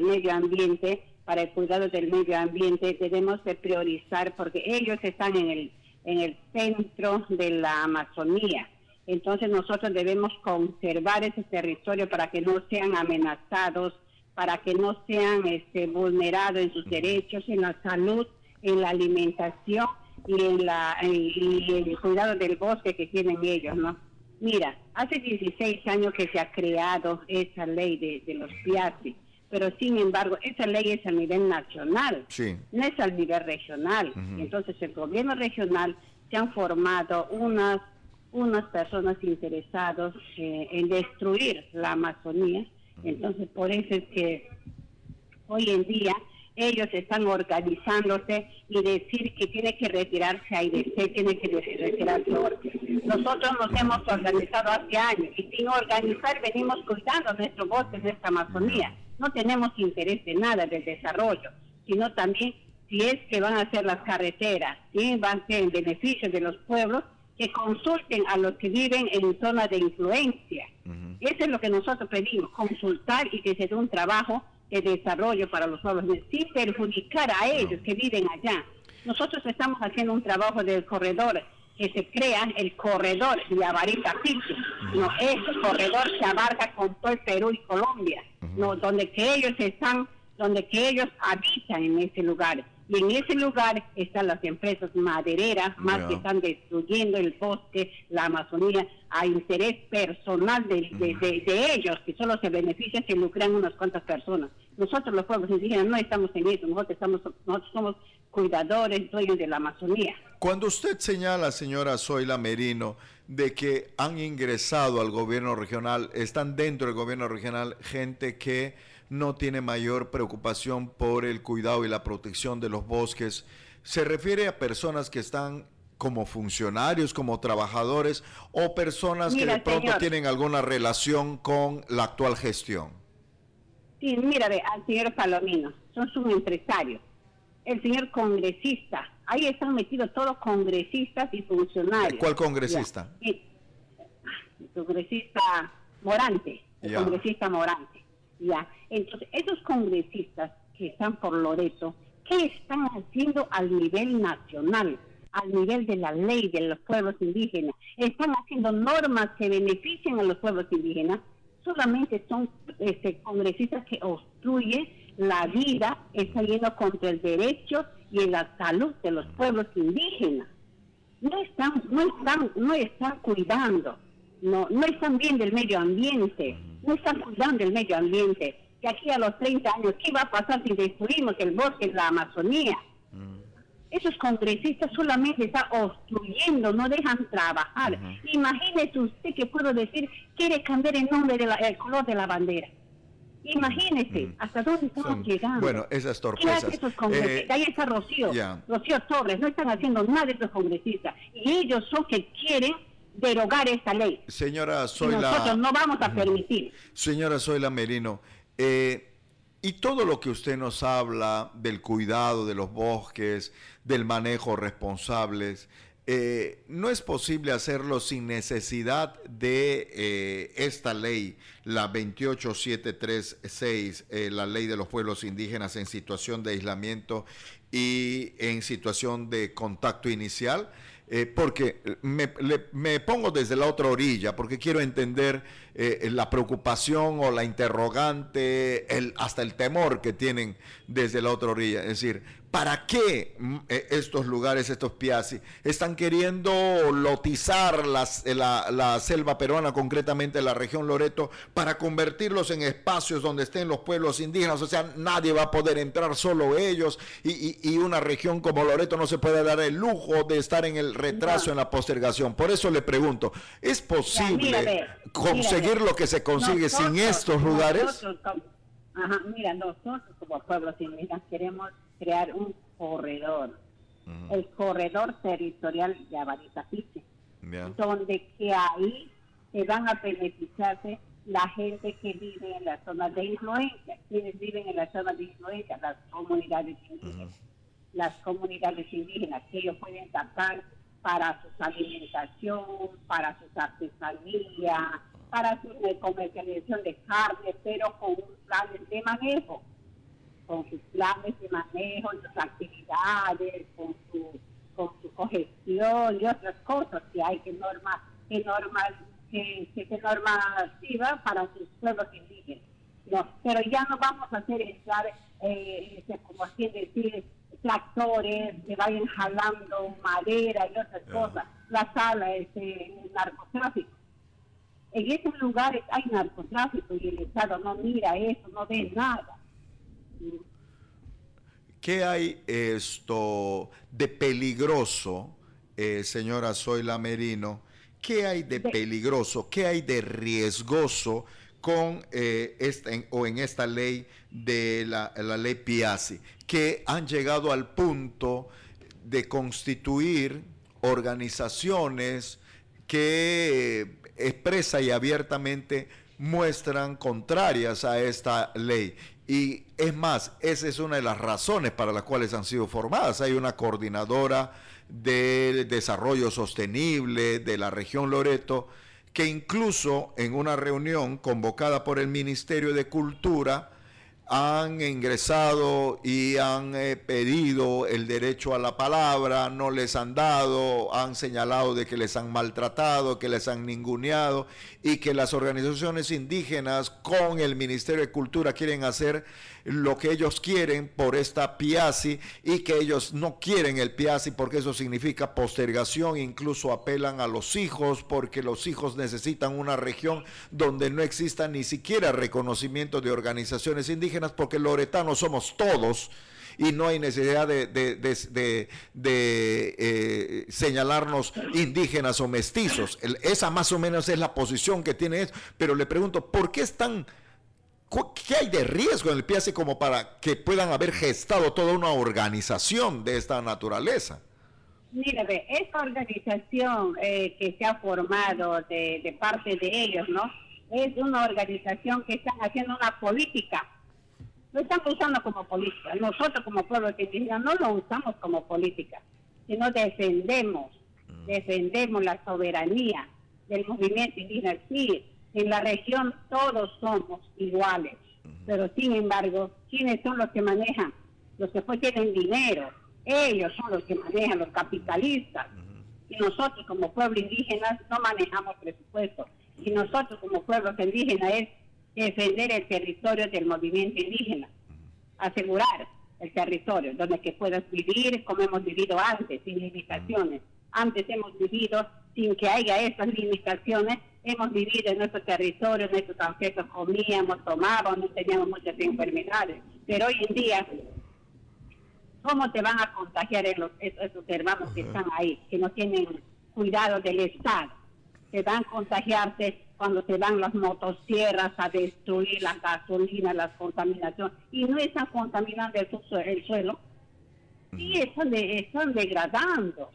Speaker 9: medio ambiente, para el cuidado del medio ambiente debemos de priorizar, porque ellos están en el centro de la Amazonía. Entonces nosotros debemos conservar ese territorio para que no sean amenazados, para que no sean vulnerados en sus derechos, en la salud, en la alimentación y en el cuidado del bosque que tienen ellos, ¿no? Mira, hace 16 años que se ha creado esa ley de los PIACI, pero sin embargo esa ley es a nivel nacional, no es a nivel regional. Entonces el gobierno regional se han formado unas personas interesadas en destruir la Amazonía. Entonces por eso es que hoy en día ellos están organizándose y decir que tiene que retirarse AIDC, tiene que retirarse Orce. Nosotros nos hemos organizado hace años y sin organizar venimos cuidando nuestro bosque, nuestra Amazonía. No tenemos interés de nada del desarrollo, sino también si es que van a hacer las carreteras, si van a ser en beneficio de los pueblos, que consulten a los que viven en zonas de influencia. Eso es lo que nosotros pedimos, consultar y que se dé un trabajo de desarrollo para los pueblos, sin perjudicar a ellos que viven allá. Nosotros estamos haciendo un trabajo del corredor, que se crea el corredor de Avarita-Pichi. Ese corredor se abarca con todo el Perú y Colombia, donde que ellos habitan en ese lugar. Y en ese lugar están las empresas madereras, más que están destruyendo el bosque, la Amazonía, a interés personal de ellos, que solo se benefician, se lucran unas cuantas personas. Nosotros los pueblos indígenas no estamos en eso, nosotros somos cuidadores, dueños de la Amazonía.
Speaker 2: Cuando usted señala, señora Zoila Merino, de que han ingresado al gobierno regional, están dentro del gobierno regional gente que no tiene mayor preocupación por el cuidado y la protección de los bosques, ¿se refiere a personas que están como funcionarios, como trabajadores, o personas que de pronto tienen alguna relación con la actual gestión?
Speaker 9: Sí, mira, al señor Palomino, son sus empresarios, el señor congresista, ahí están metidos todos congresistas y funcionarios.
Speaker 2: ¿Cuál congresista?
Speaker 9: El congresista Morante, congresista Morante. Entonces, esos congresistas que están por Loreto, ¿qué están haciendo al nivel nacional, al nivel de la ley de los pueblos indígenas? Están haciendo normas que beneficien a los pueblos indígenas. Solamente son congresistas que obstruyen la vida, están yendo contra el derecho y la salud de los pueblos indígenas. No están cuidando, no están viendo el medio ambiente. No están cuidando el medio ambiente. Que aquí a los 30 años, ¿qué va a pasar si destruimos el bosque en la Amazonía? Esos congresistas solamente están obstruyendo, no dejan trabajar. Imagínese usted que puedo decir, quiere cambiar el nombre, el color de la bandera. Imagínese hasta dónde estamos llegando.
Speaker 2: Bueno, esas
Speaker 9: ¿Qué
Speaker 2: torpezas.
Speaker 9: hacen esos congresistas? Ahí está Rocío Torres, no están haciendo nada de estos congresistas. Y ellos son que quieren derogar esta ley.
Speaker 2: Señora Zoila,
Speaker 9: nosotros no vamos a permitir.
Speaker 2: Señora Zoila Merino, y todo lo que usted nos habla del cuidado de los bosques, del manejo responsables, no es posible hacerlo sin necesidad de esta ley, la 28736, la ley de los pueblos indígenas en situación de aislamiento y en situación de contacto inicial, porque me pongo desde la otra orilla, porque quiero entender la preocupación o la interrogante, hasta el temor que tienen desde la otra orilla. Es decir, ¿para qué estos lugares, estos piazzi, están queriendo lotizar la selva peruana, concretamente la región Loreto, para convertirlos en espacios donde estén los pueblos indígenas? O sea, nadie va a poder entrar, solo ellos, y una región como Loreto no se puede dar el lujo de estar en el retraso, en la postergación. Por eso le pregunto, ¿es posible conseguir lo que se consigue sin estos lugares?
Speaker 9: Nosotros como pueblos indígenas queremos crear un corredor, el corredor territorial de Avarita-Piche, donde que ahí se van a beneficiarse la gente que vive en las zonas de influencia. Quienes viven en las zonas de influencia, las comunidades indígenas, que ellos pueden sacar para su alimentación, para sus artesanías, para su comercialización de carne, pero con un plan de manejo, con sus planes de manejo, sus actividades, con su cogestión y otras cosas que hay que normativa para sus pueblos indígenas. No, pero ya no vamos a hacer entrar, como así decir, tractores que vayan jalando madera y otras cosas. La sala es narcotráfico. En esos lugares hay narcotráfico y el Estado no mira eso, no ve nada.
Speaker 2: ¿Qué hay de peligroso, señora Zoila Merino? ¿Qué hay de peligroso, qué hay de riesgoso con en esta ley de la ley Piazzi, que han llegado al punto de constituir organizaciones que expresa y abiertamente muestran contrarias a esta ley? Y es más, esa es una de las razones para las cuales han sido formadas. Hay una coordinadora de desarrollo sostenible de la región Loreto, que incluso en una reunión convocada por el Ministerio de Cultura han ingresado y han pedido el derecho a la palabra, no les han dado, han señalado de que les han maltratado, que les han ninguneado, y que las organizaciones indígenas con el Ministerio de Cultura quieren hacer lo que ellos quieren por esta Piazzi, y que ellos no quieren el Piazzi porque eso significa postergación. Incluso apelan a los hijos, porque los hijos necesitan una región donde no exista ni siquiera reconocimiento de organizaciones indígenas, porque loretanos somos todos y no hay necesidad de señalarnos indígenas o mestizos. Esa más o menos es la posición que tiene esto. Pero le pregunto, ¿por qué ¿qué hay de riesgo en el Piazzi como para que puedan haber gestado toda una organización de esta naturaleza?
Speaker 9: Mira, esta organización que se ha formado de parte de ellos, ¿no? Es una organización que están haciendo una política. Lo están usando como política. Nosotros como pueblo indígena no lo usamos como política, sino defendemos la soberanía del movimiento indígena. Sí, en la región todos somos iguales, pero sin embargo, ¿quiénes son los que manejan? Los que pues tienen dinero. Ellos son los que manejan, los capitalistas. Y nosotros como pueblo indígena no manejamos presupuesto. Y nosotros como pueblos indígenas es defender el territorio del movimiento indígena, asegurar el territorio donde que puedas vivir como hemos vivido antes, sin limitaciones. Antes hemos vivido sin que haya esas limitaciones, hemos vivido en nuestro territorio, nuestros ancestros comíamos, tomábamos, no teníamos muchas enfermedades. Pero hoy en día, ¿cómo te van a contagiar esos hermanos que están ahí, que no tienen cuidado del Estado? se van a contagiarse cuando se van las motosierras a destruir la gasolina, la contaminación, y no están contaminando el suelo, y están degradando.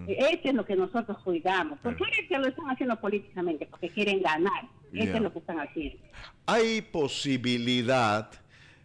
Speaker 9: Eso es lo que nosotros cuidamos. ¿Por qué lo están haciendo políticamente? Porque quieren ganar. Eso es lo que están haciendo.
Speaker 2: ¿Hay posibilidad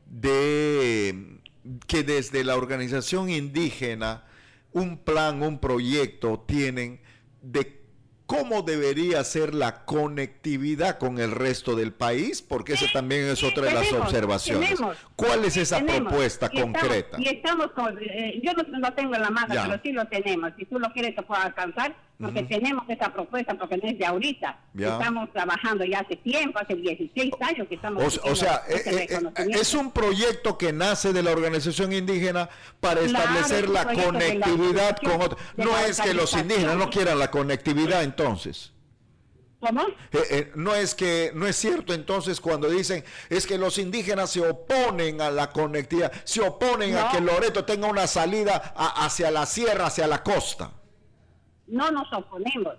Speaker 2: de que desde la organización indígena un plan, un proyecto tienen de cómo debería ser la conectividad con el resto del país? Porque esa también es otra de las observaciones. ¿Cuál es esa propuesta concreta?
Speaker 9: Yo no lo tengo en la mano, pero sí lo tenemos. Si tú lo quieres, te puedo alcanzar, porque tenemos esa propuesta, porque no es de ahorita. Estamos trabajando ya hace tiempo, hace 16 años que estamos...
Speaker 2: O sea, es un proyecto que nace de la organización indígena para establecer la conectividad con otros. No es que los indígenas no quieran la conectividad, entonces.
Speaker 9: ¿Cómo?
Speaker 2: No es cierto entonces cuando dicen es que los indígenas se oponen a la conectividad, se oponen a que Loreto tenga una salida hacia la sierra, hacia la costa.
Speaker 9: No nos oponemos,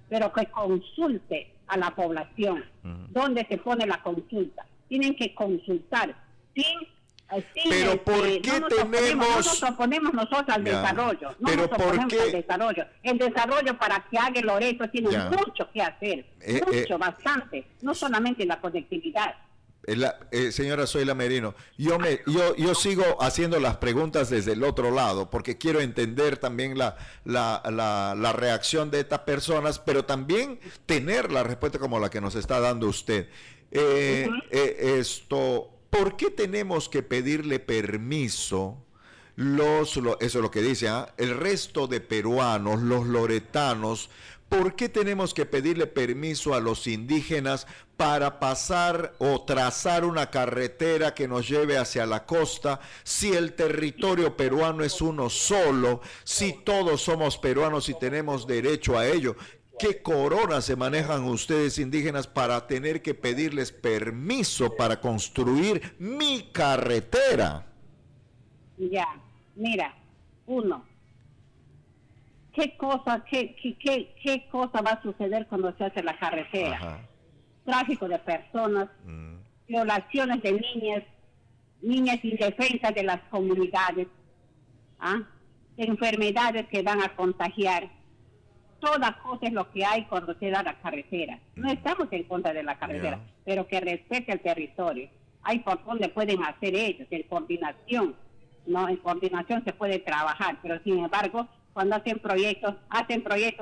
Speaker 9: pero que consulte a la población. ¿Dónde se pone la consulta? Tienen que consultar
Speaker 2: pero ¿por qué
Speaker 9: no nos oponemos nosotros al desarrollo? Al desarrollo. El desarrollo para que haga Loreto tiene mucho que hacer, bastante, no solamente la conectividad.
Speaker 2: Señora Zoila Merino, yo sigo haciendo las preguntas desde el otro lado, porque quiero entender también la reacción de estas personas, pero también tener la respuesta como la que nos está dando usted. ¿Por qué tenemos que pedirle permiso? Eso es lo que dice, el resto de peruanos, los loretanos, ¿por qué tenemos que pedirle permiso a los indígenas para pasar o trazar una carretera que nos lleve hacia la costa si el territorio peruano es uno solo, si todos somos peruanos y tenemos derecho a ello? ¿Qué coronas se manejan ustedes indígenas para tener que pedirles permiso para construir mi carretera?
Speaker 9: Ya, mira, ¿qué cosa va a suceder cuando se hace la carretera? Tráfico de personas, violaciones de niñas indefensas de las comunidades, enfermedades que van a contagiar. Toda cosa es lo que hay cuando se da la carretera. No estamos en contra de la carretera, pero que respete el territorio. Hay por donde pueden hacer ellos, en coordinación. No, en coordinación se puede trabajar, pero sin embargo, cuando hacen proyectos,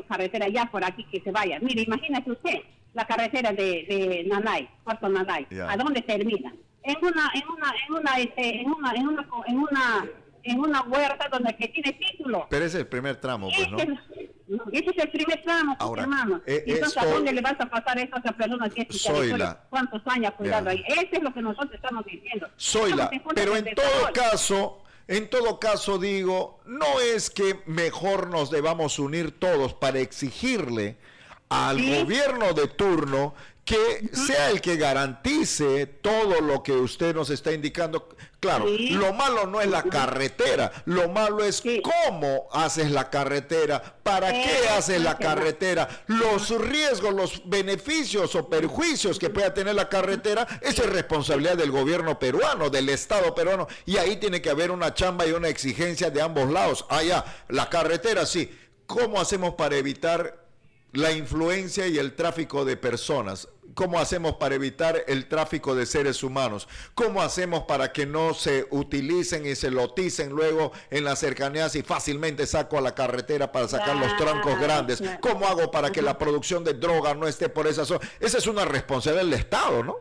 Speaker 9: carretera, ya por aquí que se vaya. Mire, imagínese usted, la carretera de Nanay, Puerto Nanay, ¿a dónde termina? En una huerta donde que tiene título.
Speaker 2: Pero ese es el primer tramo, pues, ¿no?
Speaker 9: Ese es el primer tramo, ahora, hermano. Entonces, ¿a dónde le vas a pasar eso a esa persona que es territorio? ¿Cuántos años cuidando ahí? Eso es lo que nosotros estamos diciendo.
Speaker 2: Zoila, pero en todo caso digo, no es que mejor nos debamos unir todos para exigirle al gobierno de turno que sea el que garantice todo lo que usted nos está indicando. Claro, lo malo no es la carretera, lo malo es cómo haces la carretera, para qué haces la carretera, los riesgos, los beneficios o perjuicios que pueda tener la carretera, esa es responsabilidad del gobierno peruano, del Estado peruano, y ahí tiene que haber una chamba y una exigencia de ambos lados. La carretera sí, ¿cómo hacemos para evitar la influencia y el tráfico de personas? ¿Cómo hacemos para evitar el tráfico de seres humanos? ¿Cómo hacemos para que no se utilicen y se loticen luego en las cercanías y fácilmente saco a la carretera para sacar los troncos grandes? ¿Cómo hago para que la producción de droga no esté por esa zona? Esa es una responsabilidad del Estado, ¿no?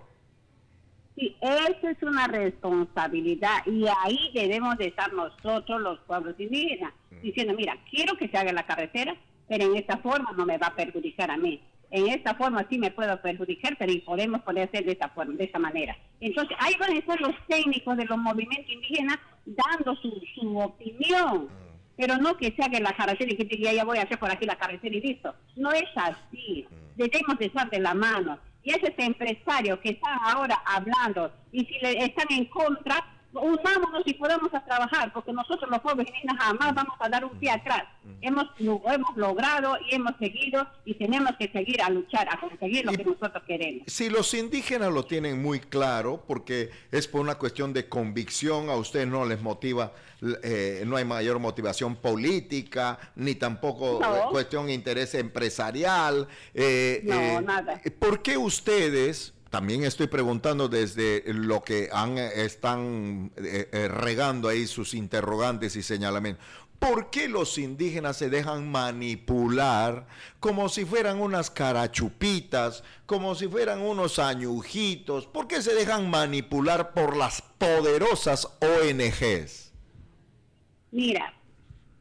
Speaker 9: Sí, esa es una responsabilidad y ahí debemos de estar nosotros los pueblos indígenas diciendo, mira, quiero que se haga la carretera, pero en esta forma no me va a perjudicar a mí. En esta forma sí me puedo perjudicar, pero y podemos poder hacer de esta forma, de esta manera. Entonces, ahí van a estar los técnicos de los movimientos indígenas dando su opinión, pero no que se haga la carretera y que diga, ya voy a hacer por aquí la carretera y listo. No es así. Debemos de estar de la mano. Y ese empresario que está ahora hablando, y si le están en contra, unámonos y podemos a trabajar, porque nosotros los pueblos indígenas jamás vamos a dar un pie atrás. Hemos logrado y hemos seguido y tenemos que seguir a luchar, a conseguir lo que nosotros queremos.
Speaker 2: Si los indígenas lo tienen muy claro, porque es por una cuestión de convicción, a ustedes no les motiva, no hay mayor motivación política, ni tampoco cuestión de interés empresarial.
Speaker 9: Nada.
Speaker 2: ¿Por qué ustedes... También estoy preguntando desde lo que están regando ahí sus interrogantes y señalamientos. ¿Por qué los indígenas se dejan manipular como si fueran unas carachupitas, como si fueran unos añujitos? ¿Por qué se dejan manipular por las poderosas ONGs?
Speaker 9: Mira,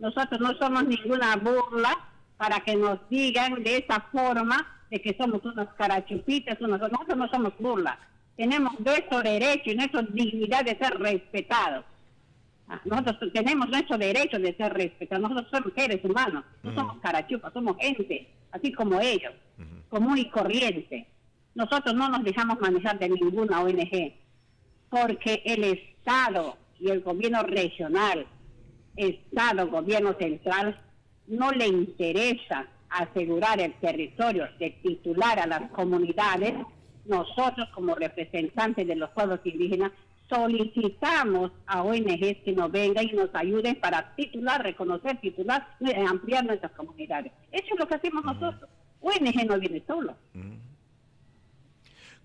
Speaker 9: nosotros no somos ninguna burla para que nos digan de esa forma de que somos unas carachupitas, nosotros no somos burla. Tenemos nuestro derecho y nuestra dignidad de ser respetados. Nosotros tenemos nuestro derecho de ser respetados. Nosotros somos seres humanos, no somos carachupas, somos gente, así como ellos, común y corriente. Nosotros no nos dejamos manejar de ninguna ONG, porque el Estado y el gobierno regional, Estado, gobierno central, no le interesa asegurar el territorio, de titular a las comunidades. Nosotros, como representantes de los pueblos indígenas, solicitamos a ONGs que nos vengan y nos ayuden para reconocer, ampliar nuestras comunidades. Eso es lo que hacemos nosotros. ONG no viene solo.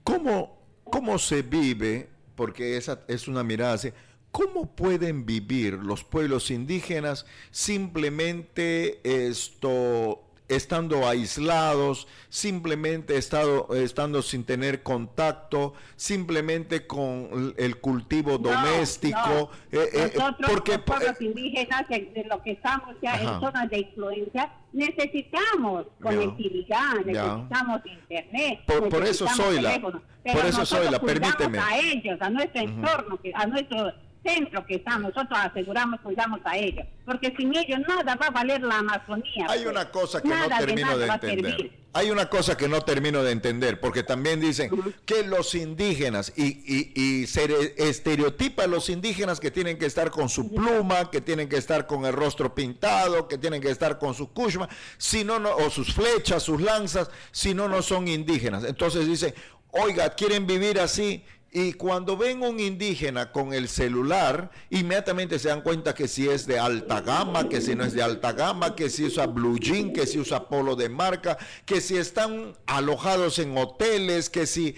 Speaker 2: ¿Cómo se vive? Porque esa es una mirada así. ¿Cómo pueden vivir los pueblos indígenas simplemente estando aislados, simplemente estando sin tener contacto, simplemente con el cultivo doméstico?
Speaker 9: Nosotros,
Speaker 2: porque
Speaker 9: los pueblos indígenas, de lo que estamos ya en zonas de influencia, necesitamos conectividad, necesitamos internet,
Speaker 2: por eso soy la, permíteme.
Speaker 9: A ellos, a nuestro entorno, a nuestro centro que estamos, nosotros cuidamos a ellos, porque sin ellos nada va a valer la Amazonía.
Speaker 2: Hay una cosa que no termino de entender. Hay una cosa que no termino de entender, porque también dicen que los indígenas, y se estereotipa a los indígenas que tienen que estar con su pluma, que tienen que estar con el rostro pintado, que tienen que estar con su kushma, o sus flechas, sus lanzas, si no son indígenas. Entonces dicen, oiga, ¿quieren vivir así? Y cuando ven un indígena con el celular, inmediatamente se dan cuenta que si es de alta gama, que si no es de alta gama, que si usa blue jean, que si usa polo de marca, que si están alojados en hoteles, que si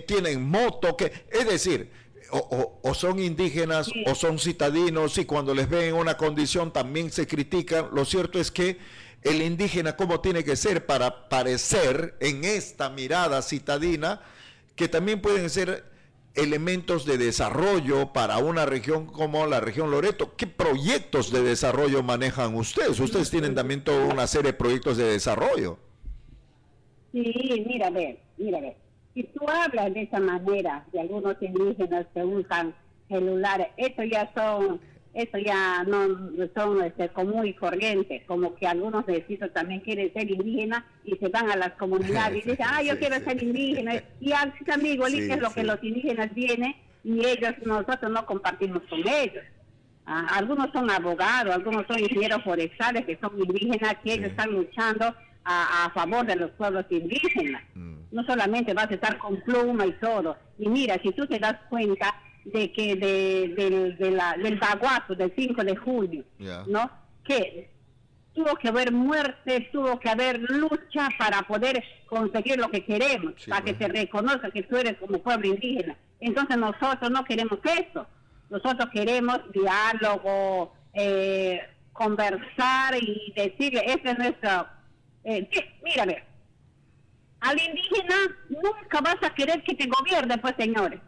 Speaker 2: tienen moto, es decir, o son indígenas o son citadinos, y cuando les ven en una condición también se critican. Lo cierto es que el indígena, ¿cómo tiene que ser para parecer en esta mirada citadina, que también pueden ser elementos de desarrollo para una región como la región Loreto? ¿Qué proyectos de desarrollo manejan ustedes? Ustedes tienen también toda una serie de proyectos de desarrollo.
Speaker 9: Sí, mira, ve. Si tú hablas de esa manera de algunos indígenas que usan celulares, eso ya no son común y corriente, como que algunos vecinos también quieren ser indígenas y se van a las comunidades y dicen, yo quiero ser indígena, y así también igualito es lo que los indígenas vienen y nosotros no compartimos con ellos. Algunos son abogados, algunos son ingenieros forestales que son indígenas, que ellos están luchando a favor de los pueblos indígenas. No solamente vas a estar con pluma y todo. Y mira, si tú te das cuenta de que del baguazo del 5 de julio, ¿no? Que tuvo que haber muerte, tuvo que haber lucha para poder conseguir lo que queremos, para que se reconozca que tú eres como pueblo indígena. Entonces nosotros no queremos eso. Nosotros queremos diálogo, conversar y decirle, este es nuestro... mira, ve, al indígena nunca vas a querer que te gobierne, pues, señores.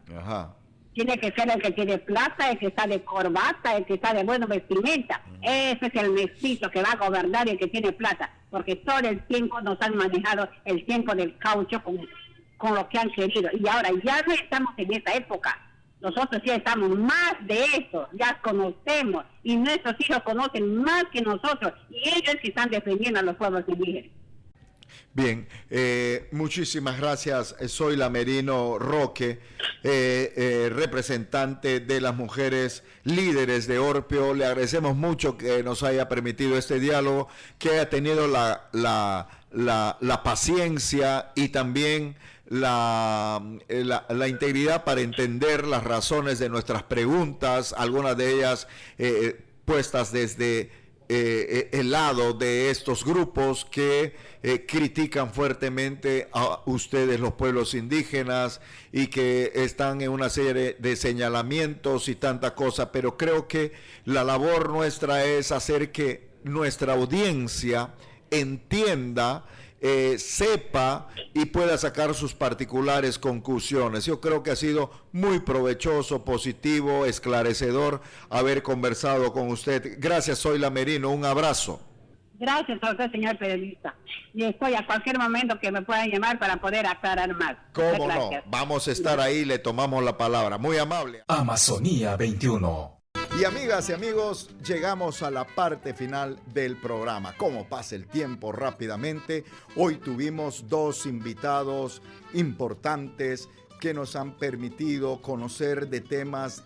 Speaker 9: Tiene que ser el que tiene plata, el que está de corbata, el que está de buena vestimenta. Ese es el mestizo que va a gobernar y el que tiene plata. Porque todo el tiempo nos han manejado el tiempo del caucho con lo que han querido. Y ahora ya no estamos en esa época. Nosotros ya estamos más de eso, ya conocemos. Y nuestros hijos conocen más que nosotros. Y ellos que están defendiendo a los pueblos indígenas.
Speaker 2: Bien, muchísimas gracias. Soy la Merino Roque, representante de las mujeres líderes de Orpeo. Le agradecemos mucho que nos haya permitido este diálogo, que haya tenido la paciencia y también la integridad para entender las razones de nuestras preguntas, algunas de ellas puestas desde el lado de estos grupos que critican fuertemente a ustedes, los pueblos indígenas, y que están en una serie de señalamientos y tanta cosa, pero creo que la labor nuestra es hacer que nuestra audiencia entienda, sepa y pueda sacar sus particulares conclusiones. Yo creo que ha sido muy provechoso, positivo, esclarecedor haber conversado con usted. Gracias, Zoila Merino, un abrazo.
Speaker 9: Gracias a usted, señor periodista. Y estoy a cualquier momento que me puedan llamar para poder aclarar más.
Speaker 2: ¿Cómo no? Vamos a estar ahí, le tomamos la palabra. Muy amable.
Speaker 1: Amazonía 21.
Speaker 2: Y amigas y amigos, llegamos a la parte final del programa. ¿Cómo pasa el tiempo rápidamente? Hoy tuvimos 2 invitados importantes que nos han permitido conocer de temas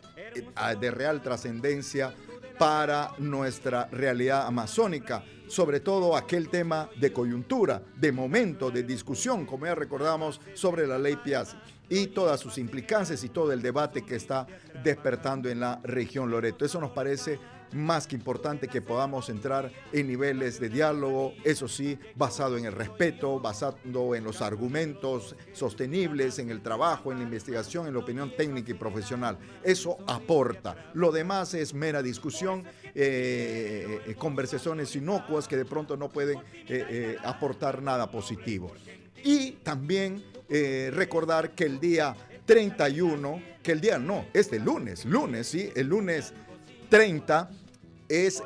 Speaker 2: de real trascendencia para nuestra realidad amazónica, sobre todo aquel tema de coyuntura, de momento, de discusión, como ya recordamos, sobre la ley Piazzi y todas sus implicancias y todo el debate que está despertando en la región Loreto. Eso nos parece más que importante, que podamos entrar en niveles de diálogo, eso sí, basado en el respeto, basado en los argumentos sostenibles, en el trabajo, en la investigación, en la opinión técnica y profesional. Eso aporta. Lo demás es mera discusión, conversaciones inocuas que de pronto no pueden aportar nada positivo. Y también recordar que el día 31, este lunes, sí, el lunes 30 es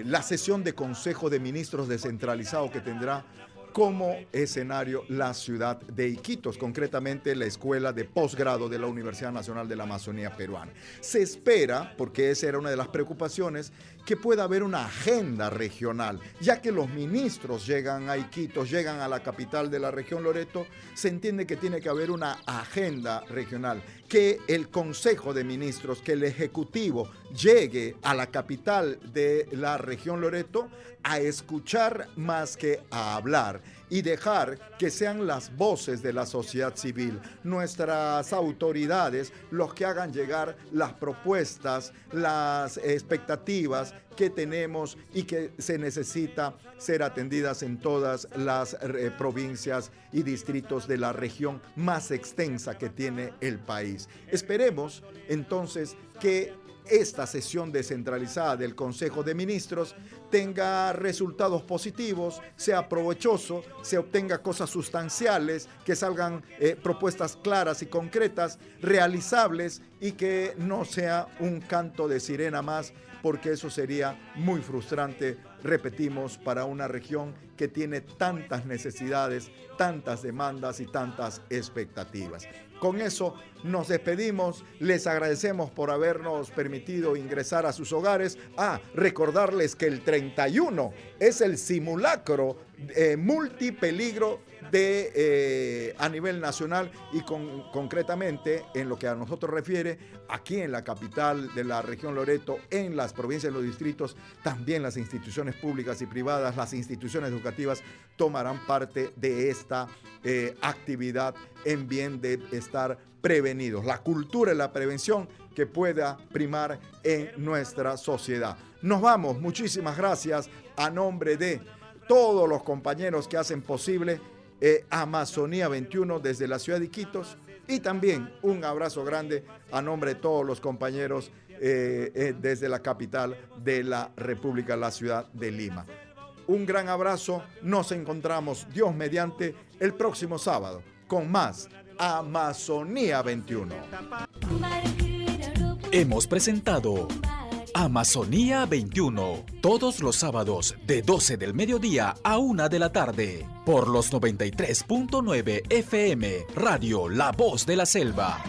Speaker 2: la sesión de Consejo de Ministros descentralizado que tendrá como escenario la ciudad de Iquitos, concretamente la Escuela de Posgrado de la Universidad Nacional de la Amazonía Peruana. Se espera, porque esa era una de las preocupaciones, que pueda haber una agenda regional, ya que los ministros llegan a Iquitos, llegan a la capital de la región Loreto, se entiende que tiene que haber una agenda regional, que el Consejo de Ministros, que el Ejecutivo llegue a la capital de la región Loreto a escuchar más que a hablar y dejar que sean las voces de la sociedad civil, nuestras autoridades, los que hagan llegar las propuestas, las expectativas que tenemos y que se necesita ser atendidas en todas las provincias y distritos de la región más extensa que tiene el país. Esperemos entonces que esta sesión descentralizada del Consejo de Ministros tenga resultados positivos, sea provechoso, se obtenga cosas sustanciales, que salgan propuestas claras y concretas, realizables, y que no sea un canto de sirena más, porque eso sería muy frustrante, repetimos, para una región que tiene tantas necesidades, tantas demandas y tantas expectativas. Con eso nos despedimos, les agradecemos por habernos permitido ingresar a sus hogares. Recordarles que el 31 es el simulacro multipeligro a nivel nacional y concretamente en lo que a nosotros refiere, aquí en la capital de la región Loreto, en las provincias y los distritos, también las instituciones públicas y privadas, las instituciones educativas tomarán parte de esta actividad en bien de estar prevenidos. La cultura y la prevención que pueda primar en nuestra sociedad. Nos vamos, muchísimas gracias a nombre de todos los compañeros que hacen posible Amazonía 21 desde la ciudad de Iquitos, y también un abrazo grande a nombre de todos los compañeros desde la capital de la República, la ciudad de Lima. Un gran abrazo, nos encontramos Dios mediante el próximo sábado con más Amazonía 21.
Speaker 1: Hemos presentado Amazonía 21, todos los sábados de 12 del mediodía a 1 de la tarde, por los 93.9 FM, Radio La Voz de la Selva.